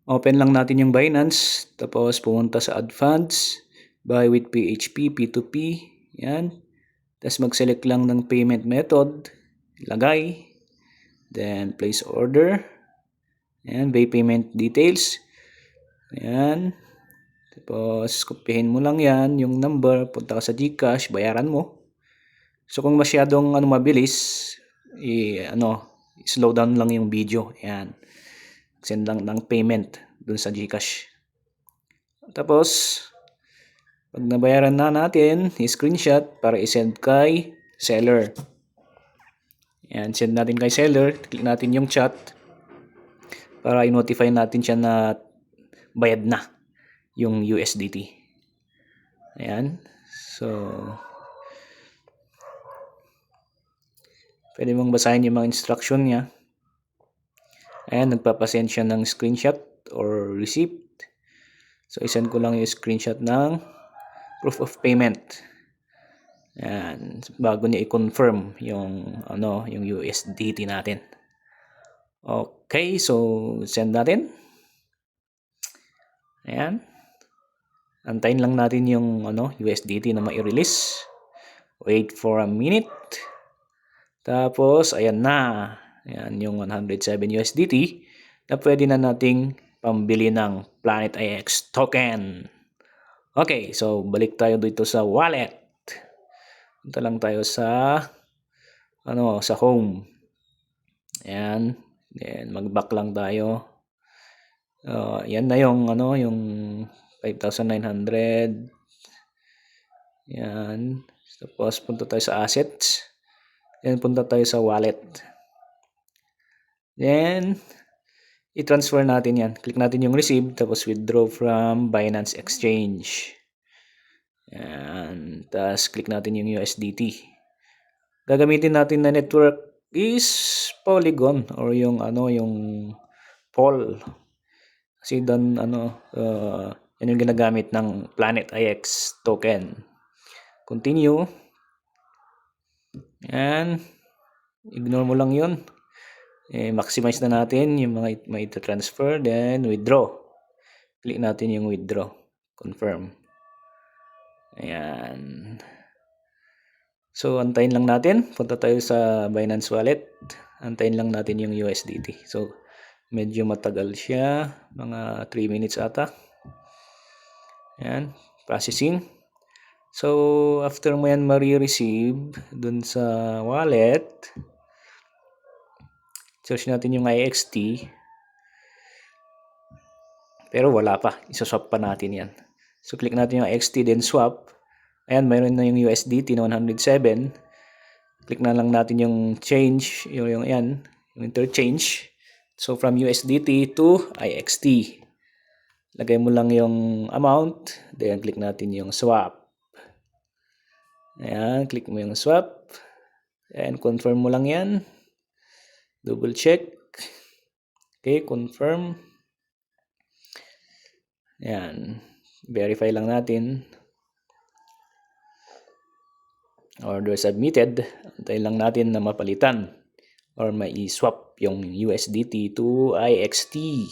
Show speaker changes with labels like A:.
A: Open lang natin yung Binance, tapos pumunta sa Add Funds, Buy with PHP, P2P, yan. Tapos mag-select lang ng payment method, lagay, then place order, yan, buy payment details, yan. Tapos kopyahin mo lang yan, yung number, punta ka sa GCash, bayaran mo. So kung masyadong mabilis, slow down lang yung video, yan. Send lang ng payment dun sa GCash. Tapos pag nabayaran na natin, i-screenshot para i-send kay seller. Yan, send natin kay seller, click natin yung chat para i-notify natin siya na bayad na yung USDT. Ayan. So pwede mong basahin yung mga instruction niya. Ayan, nagpapasend siya ng screenshot or receipt. So isend ko lang yung screenshot ng proof of payment. Ayan, bago niya i-confirm yung yung USDT natin. Okay, so send natin. Ayan. Antayin lang natin yung USDT na mai-release. Wait for a minute. Tapos ayan na. Ayan yung 107 USDT na pwede na nating pambili ng Planet IX token. Okay, so balik tayo dito sa wallet. Punta lang tayo sa sa home. Ayan. Then mag-back lang tayo. Yan na yung yung 5,900. Yan. Tapos punta tayo sa assets. Then punta tayo sa wallet. Then i-transfer natin yan. Click natin yung receive, tapos withdraw from Binance Exchange. Yan. Tapos click natin yung USDT. Gagamitin natin na network is Polygon or yung yung Pol. Kasi doon yan yung ginagamit ng Planet IX token. Continue. Yan. Ignore mo lang yun. Maximize na natin yung mga may transfer, then withdraw. Click natin yung withdraw. Confirm. Ayan. So antayin lang natin. Punta tayo sa Binance Wallet. Antayin lang natin yung USDT. So medyo matagal siya. Mga 3 minutes ata. Ayan. Processing. So after mo yan ma-receive dun sa wallet, search natin yung IXT. Pero wala pa. Isaswap pa natin yan. So click natin yung IXT, then swap. Ayan, mayroon na yung USDT na 107. Click na lang natin yung change, yung interchange. So from USDT to IXT. Lagay mo lang yung amount. Then click natin yung swap. Ayan, click mo yung swap. And confirm mo lang yan. Double check. Okay, confirm. Ayan. Verify lang natin. Order submitted. Antayin lang natin na mapalitan or mai-swap yung USDT to IXT.